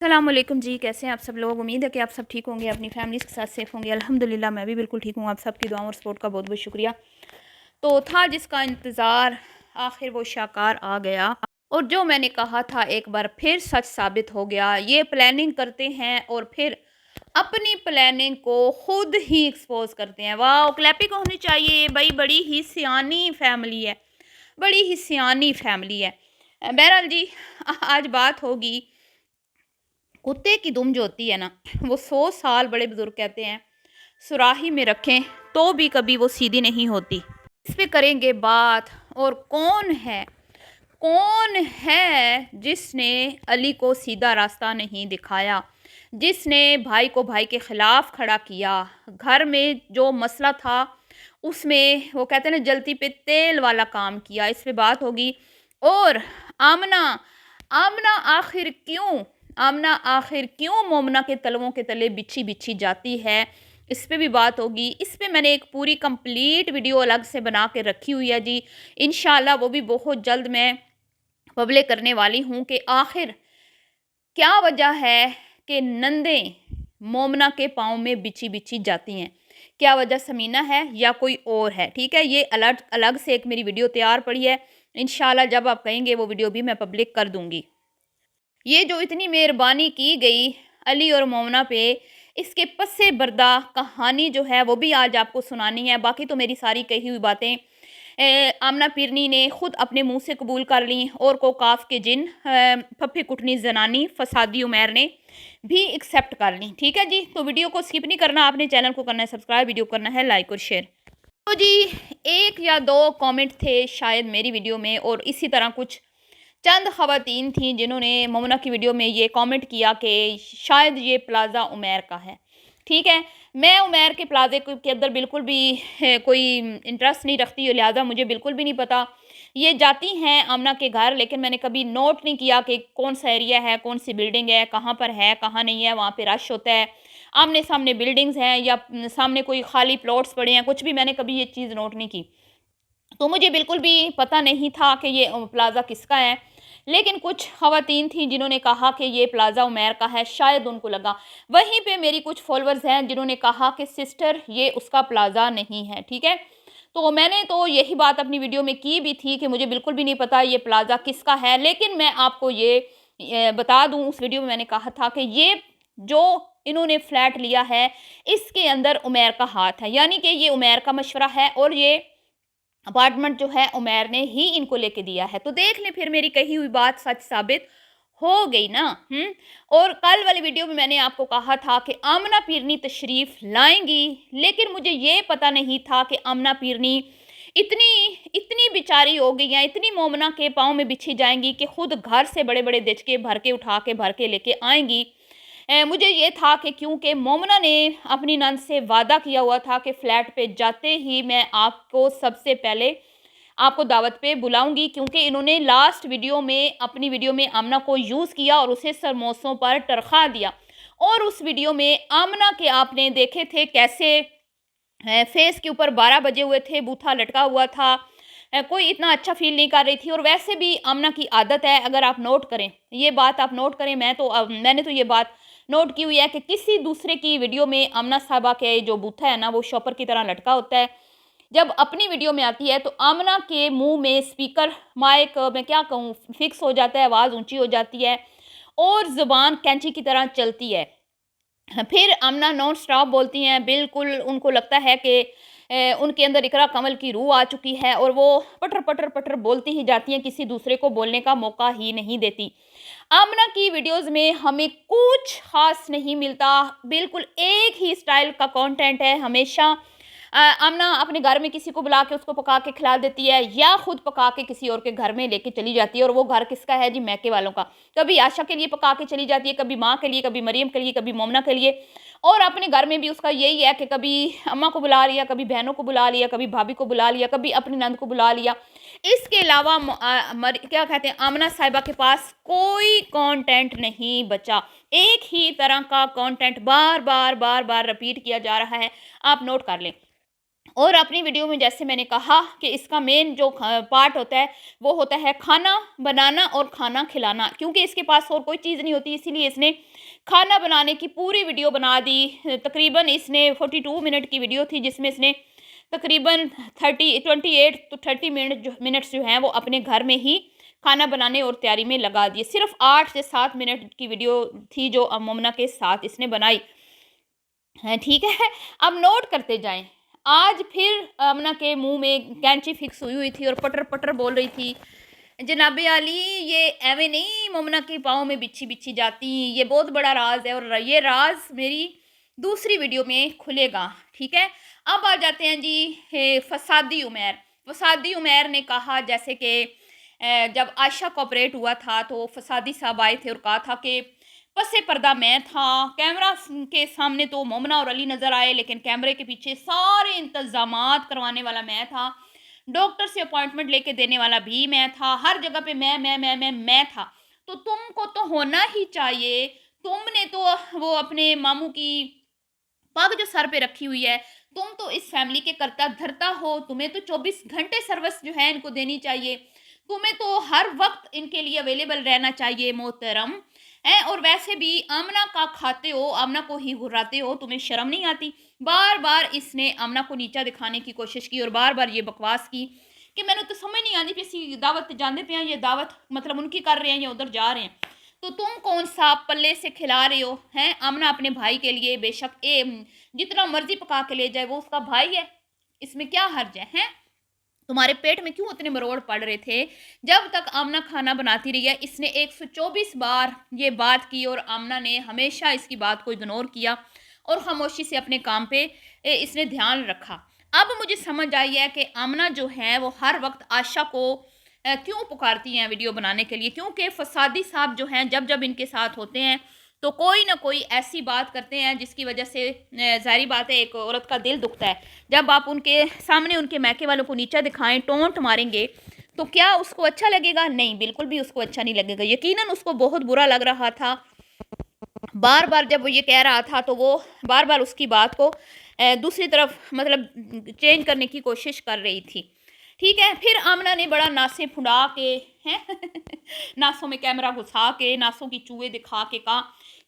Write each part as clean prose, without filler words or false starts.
अस्सलाम वालेकुम जी, कैसे हैं आप सब लोग। उम्मीद है कि आप सब ठीक होंगे, अपनी फैमिलीज़ के साथ सेफ़ होंगे। अल्हम्दुलिल्लाह मैं भी बिल्कुल ठीक हूँ। आप सबकी दुआओं और सपोर्ट का बहुत बहुत शुक्रिया। तो था जिसका इंतज़ार, आखिर वो शाकार आ गया और जो मैंने कहा था एक बार फिर सच साबित हो गया। ये प्लानिंग करते हैं और फिर अपनी प्लानिंग को खुद ही एक्सपोज करते हैं। वाह, क्लैपिंग होनी चाहिए भाई, बड़ी ही सियानी फैमिली है, बड़ी ही सियानी फैमिली है। बहरहाल जी, आज बात होगी कुत्ते की दुम जो होती है ना, वो 100 साल बड़े बुजुर्ग कहते हैं सुराही में रखें तो भी कभी वो सीधी नहीं होती। इस पे करेंगे बात। और कौन है जिसने अली को सीधा रास्ता नहीं दिखाया, जिसने भाई को भाई के खिलाफ खड़ा किया। घर में जो मसला था उसमें वो कहते हैं ना, जलती पे तेल वाला काम किया। इस पे बात होगी। और आमना आमना आखिर क्यों आमना आखिर क्यों मोमना के तलवों के तले बिछी बिछी जाती है, इस पे भी बात होगी। इस पे मैंने एक पूरी कंप्लीट वीडियो अलग से बना के रखी हुई है जी। इंशाल्लाह वो भी बहुत जल्द मैं पब्लिक करने वाली हूँ कि आखिर क्या वजह है कि नंदें मोमना के पाँव में बिछी बिछी जाती हैं। क्या वजह समीना है या कोई और है, ठीक है। ये अलग अलग से एक मेरी वीडियो तैयार पड़ी है। इंशाल्लाह जब आप कहेंगे वो वीडियो भी मैं पब्लिक कर दूंगी। ये जो इतनी मेहरबानी की गई अली और मोमना पे, इसके पस्से बर्दा कहानी जो है वो भी आज आपको सुनानी है। बाकी तो मेरी सारी कही हुई बातें आमना पीरनी ने खुद अपने मुंह से कबूल कर ली और कोकाफ के जिन फफे कुटनी जनानी फसादी उमैर ने भी एक्सेप्ट कर ली। ठीक है जी, तो वीडियो को स्किप नहीं करना, आपने चैनल को करना है सब्सक्राइब, वीडियो करना है लाइक और शेयर। तो जी, एक या दो कमेंट थे शायद मेरी वीडियो में, और इसी तरह कुछ चंद ख़वातीन थी जिन्होंने मोमना की वीडियो में ये कमेंट किया कि शायद ये प्लाज़ा उमैर का है। ठीक है, मैं उमैर के प्लाज़े के अंदर बिल्कुल भी कोई इंटरेस्ट नहीं रखती, लिहाजा मुझे बिल्कुल भी नहीं पता। ये जाती हैं आमना के घर, लेकिन मैंने कभी नोट नहीं किया कि कौन सा एरिया है, कौन सी बिल्डिंग है, कहाँ पर है, कहाँ नहीं है। वहाँ पे रश होता है, आमने सामने बिल्डिंग्स हैं या सामने कोई खाली प्लॉट्स पड़े हैं, कुछ भी मैंने कभी ये चीज़ नोट नहीं की। तो मुझे बिल्कुल भी पता नहीं था कि ये प्लाज़ा किसका है। लेकिन कुछ ख़वातीन थी जिन्होंने कहा कि ये प्लाज़ा उमैर का है, शायद उनको लगा। वहीं पे मेरी कुछ फॉलोअर्स हैं जिन्होंने कहा कि सिस्टर ये उसका प्लाज़ा नहीं है। ठीक है, तो मैंने तो यही बात अपनी वीडियो में की भी थी कि मुझे बिल्कुल भी नहीं पता ये प्लाज़ा किसका है। लेकिन मैं आपको ये बता दूं, उस वीडियो में मैंने कहा था कि ये जो इन्होंने फ्लैट लिया है इसके अंदर उमैर का हाथ है, यानी कि ये उमैर का मशवरा है और ये अपार्टमेंट जो है उमैर ने ही इनको लेके दिया है। तो देख लें, फिर मेरी कही हुई बात सच साबित हो गई ना। और कल वाली वीडियो में मैंने आपको कहा था कि आमना पीरनी तशरीफ लाएंगी, लेकिन मुझे ये पता नहीं था कि आमना पीरनी इतनी इतनी बेचारी हो गई हैं, इतनी मोमना के पाँव में बिछी जाएंगी कि खुद घर से बड़े बड़े दिचके भर के लेके आएंगी। मुझे ये था कि क्योंकि मोमना ने अपनी नंद से वादा किया हुआ था कि फ़्लैट पे जाते ही मैं आपको सबसे पहले आपको दावत पे बुलाऊंगी, क्योंकि इन्होंने लास्ट वीडियो में अपनी वीडियो में आमना को यूज़ किया और उसे समोसों पर टरखा दिया। और उस वीडियो में आमना के आपने देखे थे कैसे फेस के ऊपर 12 बजे हुए थे, बूथा लटका हुआ था। कोई इतना अच्छा फील नहीं कर रही थी। और वैसे भी आमना की आदत है, अगर आप नोट करें, ये बात आप नोट करें, मैंने तो ये बात नोट की हुई है कि किसी दूसरे की वीडियो में आमना साहबा के जो बूथा है ना वो शॉपर की तरह लटका होता है। जब अपनी वीडियो में आती है तो आमना के मुंह में स्पीकर माइक मैं क्या कहूँ फिक्स हो जाता है, आवाज़ ऊंची हो जाती है और ज़ुबान कैंची की तरह चलती है। फिर आमना नॉन स्टॉप बोलती हैं, बिल्कुल उनको लगता है कि उनके अंदर इकरा कमल की रूह आ चुकी है और वो पटर पटर पटर बोलती ही जाती हैं, किसी दूसरे को बोलने का मौका ही नहीं देती। आमना की वीडियोस में हमें कुछ खास नहीं मिलता, बिल्कुल एक ही स्टाइल का कंटेंट है हमेशा। आमना अपने घर में किसी को बुला के उसको पका के खिला देती है या खुद पका के किसी और के घर में लेके चली जाती है। और वो घर किसका है जी? मैके वालों का। कभी आशा के लिए पका के चली जाती है, कभी माँ के लिए, कभी मरियम के लिए, कभी मोमना के लिए। और अपने घर में भी उसका यही है कि कभी अम्मा को बुला लिया, कभी बहनों को बुला लिया, कभी भाभी को बुला लिया, कभी अपनी नंद को बुला लिया। इसके अलावा क्या कहते हैं, आमना साहिबा के पास कोई कंटेंट नहीं बचा। एक ही तरह का कंटेंट बार बार बार बार रिपीट किया जा रहा है, आप नोट कर लें। और अपनी वीडियो में जैसे मैंने कहा कि इसका मेन जो पार्ट होता है वो होता है खाना बनाना और खाना खिलाना, क्योंकि इसके पास और कोई चीज़ नहीं होती, इसीलिए इसने खाना बनाने की पूरी वीडियो बना दी। तकरीबन इसने 42 मिनट की वीडियो थी, जिसमें इसने तकरीबन 28 to 30 मिनट्स जो हैं वो अपने घर में ही खाना बनाने और तैयारी में लगा दिए। सिर्फ 8 से 7 मिनट की वीडियो थी जो मोमना के साथ इसने बनाई है, ठीक है। अब नोट करते जाएं। आज फिर आमना के मुंह में कैंची फिक्स हुई हुई थी और पटर पटर बोल रही थी, जनाबे आली ये एवं नहीं मोमना के पाँव में बिच्छी बिच्छी जाती, ये बहुत बड़ा राज है और ये राज मेरी दूसरी वीडियो में खुलेगा, ठीक है। अब आ जाते हैं जी फसादी उमैर। फसादी उमैर ने कहा जैसे कि जब आयशा को ऑपरेट हुआ था तो फसादी साहब आए थे और कहा था कि पसे पर्दा मैं था, कैमरा के सामने तो मोमना और अली नज़र आए, लेकिन कैमरे के पीछे सारे इंतजामात करवाने वाला मैं था, डॉक्टर से अपॉइंटमेंट लेके देने वाला भी मैं था, हर जगह पे मैं था। तो तुमको तो होना ही चाहिए, तुमने तो वो अपने मामू की पग जो सर पे रखी हुई है, तुम तो इस फैमिली के करता धरता हो, तुम्हें तो 24 घंटे सर्विस जो है इनको देनी चाहिए, तुम्हें तो हर वक्त इनके लिए अवेलेबल रहना चाहिए मोहतरम है। और वैसे भी आमना का खाते हो, आमना को ही घुराते हो, तुम्हें शर्म नहीं आती। बार बार इसने आमना को नीचा दिखाने की कोशिश की और बार बार ये बकवास की कि मैंने तो समझ नहीं आती किसी दावत जाने पे हैं, ये दावत मतलब उनकी कर रहे हैं या उधर जा रहे हैं, तो तुम कौन सा पल्ले से खिला रहे हो हैं। आमना अपने भाई के लिए बेशक जितना मर्जी पका के ले जाए, वो उसका भाई है, इसमें क्या हर्ज है। तुम्हारे पेट में क्यों उतने मरोड़ पड़ रहे थे जब तक आमना खाना बनाती रही है। इसने 124 बार ये बात की और आमना ने हमेशा इसकी बात को इग्नोर किया और खामोशी से अपने काम पे इसने ध्यान रखा। अब मुझे समझ आई है कि आमना जो है वो हर वक्त आशा को क्यों पुकारती हैं वीडियो बनाने के लिए, क्योंकि फसादी साहब जो हैं जब जब इनके साथ होते हैं तो कोई ना कोई ऐसी बात करते हैं जिसकी वजह से ज़ाहिर बात है एक औरत का दिल दुखता है। जब आप उनके सामने उनके मैके वालों को नीचा दिखाएं, टोंट मारेंगे, तो क्या उसको अच्छा लगेगा? नहीं, बिल्कुल भी उसको अच्छा नहीं लगेगा। यकीनन उसको बहुत बुरा लग रहा था। बार बार जब वो ये कह रहा था तो वो बार बार उसकी बात को दूसरी तरफ मतलब चेंज करने की कोशिश कर रही थी, ठीक है। फिर आमना ने बड़ा नासे फुड़ा के हैं नासों में कैमरा घुसा के नासों की चूहे दिखा के कहा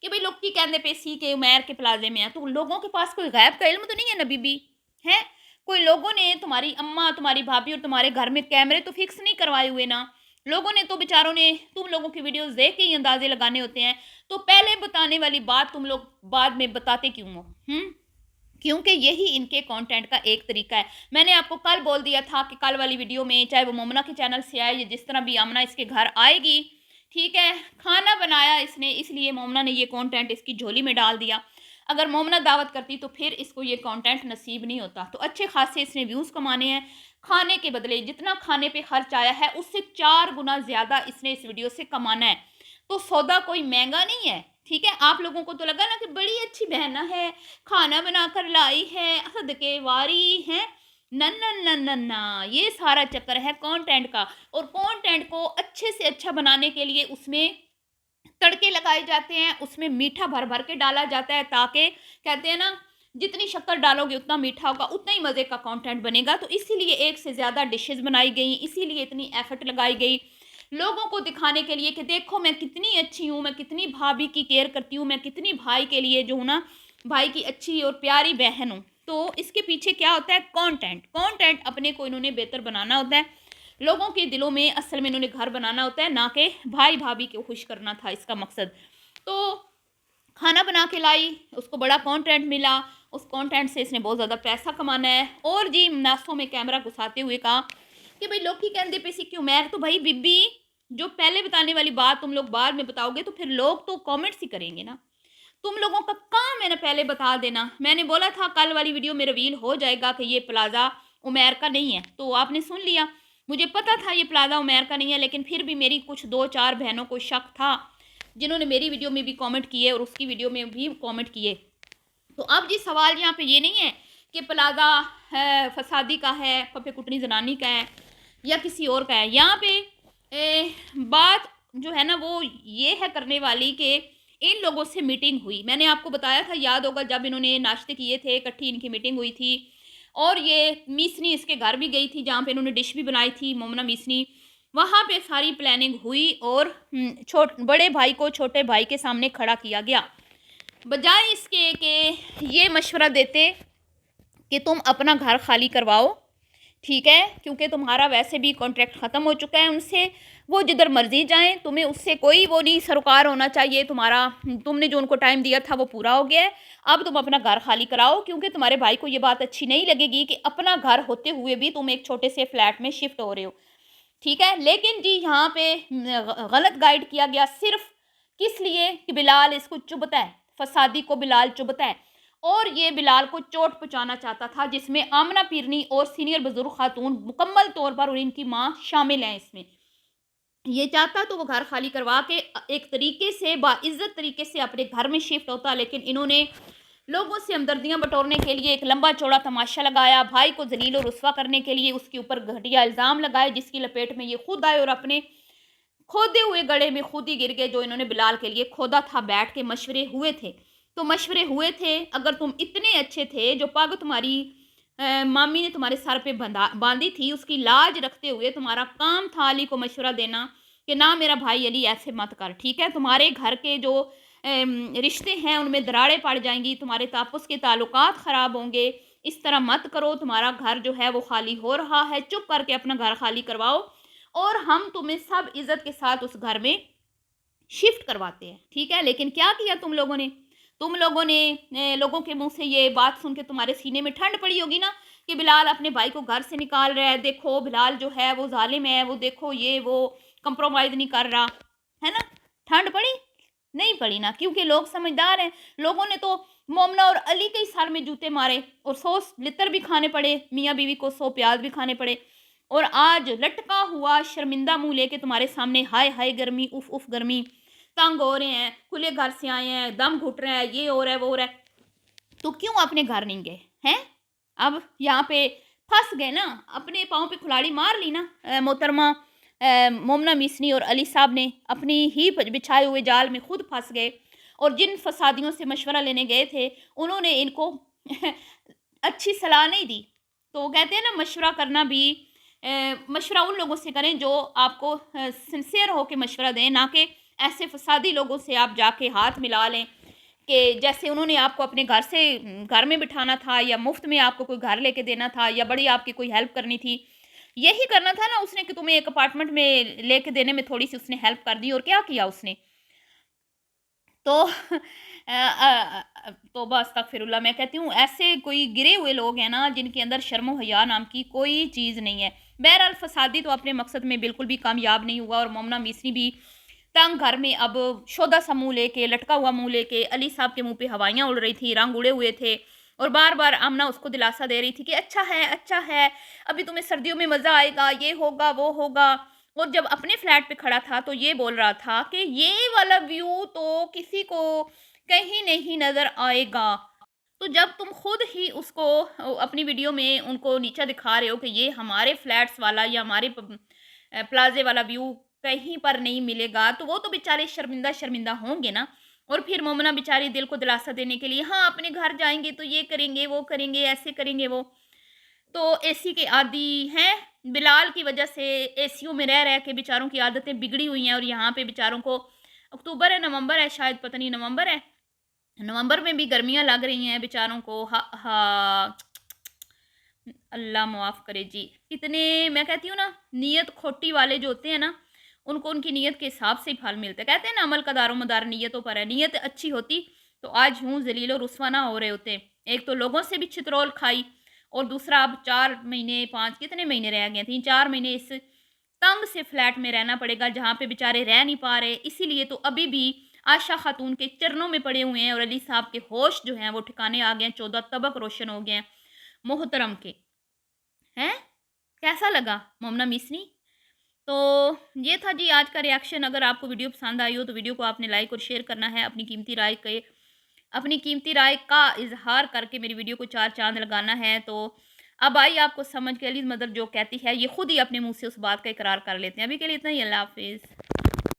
कि भाई लोग की कहते पे सी के उमैर के प्लाजे में है, तो लोगों के पास कोई गैब का इल्म तो नहीं है ना बीबी है। कोई लोगों ने तुम्हारी अम्मा तुम्हारी भाभी और तुम्हारे घर में कैमरे तो फिक्स नहीं करवाए हुए ना, लोगों ने तो बेचारों ने तुम लोगों की वीडियोस देख के ही अंदाजे लगाने होते हैं। तो पहले बताने वाली बात तुम लोग बाद में बताते क्यों हो? क्योंकि यही इनके कंटेंट का एक तरीका है। मैंने आपको कल बोल दिया था कि कल वाली वीडियो में चाहे वो मोमना के चैनल से आए या जिस तरह भी आमना इसके घर आएगी, ठीक है, खाना बनाया इसने इसलिए मोमना ने ये कंटेंट इसकी झोली में डाल दिया। अगर मोमना दावत करती तो फिर इसको ये कंटेंट नसीब नहीं होता। तो अच्छे खासे इसने व्यूज़ कमाने हैं, खाने के बदले जितना खाने पे खर्च आया है उससे 4 गुना ज़्यादा इसने इस वीडियो से कमाना है। तो सौदा कोई महंगा नहीं है, ठीक है। आप लोगों को तो लगा ना कि बड़ी अच्छी बहना है, खाना बनाकर लाई है, सदके वारी है, न न न न न, ये सारा चक्कर है कंटेंट का। और कंटेंट को अच्छे से अच्छा बनाने के लिए उसमें तड़के लगाए जाते हैं, उसमें मीठा भर भर के डाला जाता है, ताकि कहते हैं ना जितनी शक्कर डालोगे उतना मीठा होगा, उतना ही मज़े का कंटेंट बनेगा। तो इसीलिए एक से ज़्यादा डिशेस बनाई गई, इसीलिए इतनी एफर्ट लगाई गई लोगों को दिखाने के लिए कि देखो मैं कितनी अच्छी हूँ, मैं कितनी भाभी की केयर करती हूँ, मैं कितनी भाई के लिए जो हूँ ना भाई की अच्छी और प्यारी बहन हूँ। तो इसके पीछे क्या होता है? कंटेंट। कंटेंट अपने को इन्होंने बेहतर बनाना होता है, लोगों के दिलों में असल में इन्होंने घर बनाना होता है, ना कि भाई भाभी को खुश करना था इसका मकसद। तो खाना बना के लाई, उसको बड़ा कंटेंट मिला, उस कंटेंट से इसने बहुत ज़्यादा पैसा कमाना है। और जी नास्तों में कैमरा घुसाते हुए कहा कि भाई लोग की कहते पे क्यों मैं तो भाई बीबी जो पहले बताने वाली बात तुम लोग बाद में बताओगे तो फिर लोग तो कमेंट्स ही करेंगे ना। तुम लोगों का काम है ना पहले बता देना। मैंने बोला था कल वाली वीडियो में रिवील हो जाएगा कि ये प्लाजा उमैर का नहीं है, तो आपने सुन लिया। मुझे पता था ये प्लाजा उमैर का नहीं है, लेकिन फिर भी मेरी कुछ 2-4 बहनों को शक था जिन्होंने मेरी वीडियो में भी कमेंट किए और उसकी वीडियो में भी कमेंट किए। तो अब जी सवाल यहाँ पे ये नहीं है कि प्लाजा है फसादी का है, पप्पे कुटनी जनानी का है या किसी और का है। यहाँ पे बात जो है ना वो ये है करने वाली कि इन लोगों से मीटिंग हुई। मैंने आपको बताया था, याद होगा, जब इन्होंने नाश्ते किए थे इकट्ठी इनकी मीटिंग हुई थी और ये मीसनी इसके घर भी गई थी जहाँ पे इन्होंने डिश भी बनाई थी, मोमना मीसनी। वहाँ पे सारी प्लानिंग हुई और बड़े भाई को छोटे भाई के सामने खड़ा किया गया। बजाय इसके कि ये मशवरा देते कि तुम अपना घर खाली करवाओ, ठीक है, क्योंकि तुम्हारा वैसे भी कॉन्ट्रैक्ट ख़त्म हो चुका है उनसे, वो जिधर मर्जी जाएं, तुम्हें उससे कोई वो नहीं सरोकार होना चाहिए, तुम्हारा तुमने जो उनको टाइम दिया था वो पूरा हो गया है, अब तुम अपना घर खाली कराओ, क्योंकि तुम्हारे भाई को ये बात अच्छी नहीं लगेगी कि अपना घर होते हुए भी तुम एक छोटे से फ्लैट में शिफ्ट हो रहे हो, ठीक है। लेकिन जी यहाँ पे गलत गाइड किया गया, सिर्फ किस लिए कि बिलाल इसको चुभता है, फसादी को बिलाल चुभता है, और ये बिलाल को चोट पहुंचाना चाहता था, जिसमें आमना पीरनी और सीनियर बुजुर्ग खातून मुकम्मल तौर पर और इनकी माँ शामिल हैं इसमें। ये चाहता तो वो घर खाली करवा के एक तरीके से बाइज्जत तरीके से अपने घर में शिफ्ट होता, लेकिन इन्होंने लोगों से हमदर्दियां बटोरने के लिए एक लंबा चौड़ा तमाशा लगाया, भाई को जलील और रुस्वा करने के लिए उसके ऊपर घटिया इल्ज़ाम लगाए, जिसकी लपेट में ये खुद आए और अपने खोदे हुए गड्ढे में खुद ही गिर गए, जो इन्होंने बिलाल के लिए खोदा था। बैठ के मशवरे हुए थे, तो मशवरे हुए थे, अगर तुम इतने अच्छे थे, जो पग तुम्हारी मामी ने तुम्हारे सर पे बांधी थी, उसकी लाज रखते हुए तुम्हारा काम था अली को मशवरा देना कि ना मेरा भाई अली ऐसे मत कर, ठीक है, तुम्हारे घर के जो रिश्ते हैं उनमें दरारें पड़ जाएंगी, तुम्हारे तापुस के ताल्लुकात ख़राब होंगे, इस तरह मत करो, तुम्हारा घर जो है वो खाली हो रहा है, चुप करके अपना घर खाली करवाओ और हम तुम्हें सब इज़्ज़त के साथ उस घर में शिफ्ट करवाते हैं, ठीक है। लेकिन क्या किया तुम लोगों ने, लोगों के मुंह से ये बात सुन के तुम्हारे सीने में ठंड पड़ी होगी ना कि बिलाल अपने भाई को घर से निकाल रहा है, देखो बिलाल जो है वो जालिम है, वो देखो ये वो कंप्रोमाइज़ नहीं कर रहा है ना। ठंड पड़ी नहीं पड़ी ना, क्योंकि लोग समझदार हैं। लोगों ने तो मोमना और अली के ही सर में जूते मारे और 100 लितर भी खाने पड़े, मियाँ बीवी को 100 प्याज भी खाने पड़े, और आज लटका हुआ शर्मिंदा मुंह लेके तुम्हारे सामने हाय हाय गर्मी, उफ उफ गर्मी, तंग हो रहे हैं, खुले घर से आए हैं, दम घुट रहा है, ये हो रहा है वो हो रहा है, तो क्यों अपने घर नहीं गए हैं? अब यहाँ पे फंस गए ना, अपने पाँव पे कुल्हाड़ी मार ली ना मोहतरमा मोमना मिसनी और अली साहब ने, अपनी ही बिछाए हुए जाल में खुद फंस गए, और जिन फसादियों से मशवरा लेने गए थे उन्होंने इनको अच्छी सलाह नहीं दी। तो कहते हैं ना, मशवरा करना भी मशवरा उन लोगों से करें जो आपको सिंसियर हो के मशवरा दें, ना कि ऐसे फसादी लोगों से आप जाके हाथ मिला लें कि जैसे उन्होंने आपको अपने घर से घर में बिठाना था, या मुफ्त में आपको कोई घर लेके देना था, या बड़ी आपकी कोई हेल्प करनी थी, यही करना था ना उसने कि तुम्हें एक अपार्टमेंट में लेके देने में थोड़ी सी उसने हेल्प कर दी, और क्या किया उसने। तो तौबा अस्तगफिरुल्लाह, मैं कहती हूँ ऐसे कोई गिरे हुए लोग हैं ना जिनके अंदर शर्म व हया नाम की कोई चीज़ नहीं है। बहरहाल फसादी तो अपने मकसद में बिल्कुल भी कामयाब नहीं हुआ, और मोमना मिसरी भी तंग घर में अब शोदा सा मुँह लेके, लटका हुआ मुँह लेके, अली साहब के मुँह पे हवाइयाँ उड़ रही थी, रंग उड़े हुए थे, और बार बार आमना उसको दिलासा दे रही थी कि अच्छा है, अभी तुम्हें सर्दियों में मज़ा आएगा, ये होगा वो होगा। और जब अपने फ्लैट पे खड़ा था तो ये बोल रहा था कि ये वाला व्यू तो किसी को कहीं नहीं नज़र आएगा। तो जब तुम खुद ही उसको अपनी वीडियो में उनको नीचा दिखा रहे हो कि ये हमारे फ्लैट्स वाला या हमारे प्लाजे वाला व्यू कहीं पर नहीं मिलेगा, तो वो तो बेचारे शर्मिंदा शर्मिंदा होंगे ना। और फिर मोमना बेचारी दिल को दिलासा देने के लिए, हाँ अपने घर जाएंगे तो ये करेंगे वो करेंगे ऐसे करेंगे वो, तो एसी के आदी हैं। बिलाल की वजह से एसीओ में रह रह के बेचारों की आदतें बिगड़ी हुई हैं, और यहाँ पे बेचारों को अक्टूबर है नवंबर है शायद, पता नहीं नवंबर है, नवंबर में भी गर्मियाँ लग रही हैं बेचारों को। हा हा, अल्लाह माफ़ करे जी। कितने, मैं कहती हूँ ना, नीयत खोटी वाले जो होते हैं ना, उनको उनकी नीयत के हिसाब से ही फल मिलता है। कहते हैं ना, अमल का दारोमदार नीयतों पर है। नीयत अच्छी होती तो आज यूँ ज़लील और रुस्वा ना हो रहे होते। एक तो लोगों से भी छितरोल खाई, और दूसरा अब 4 महीने 5 कितने महीने रह गए, 3-4 महीने इस तंग से फ्लैट में रहना पड़ेगा जहाँ पे बेचारे रह नहीं पा रहे। इसीलिए तो अभी भी आशा खातून के चरणों में पड़े हुए हैं, और अली साहब के होश जो हैं वो ठिकाने आ गए हैं, 14 तबक रोशन हो गए हैं मोहतरम के। हैं? कैसा लगा मोमना मिसरी? तो ये था जी आज का रिएक्शन। अगर आपको वीडियो पसंद आई हो तो वीडियो को आपने लाइक और शेयर करना है। अपनी कीमती राय का इजहार करके मेरी वीडियो को 4 चांद लगाना है। तो अब आई आपको समझ के, अली मदर जो कहती है ये खुद ही अपने मुंह से उस बात का इकरार कर लेते हैं। अभी के लिए इतना ही, अल्लाह हाफिज़।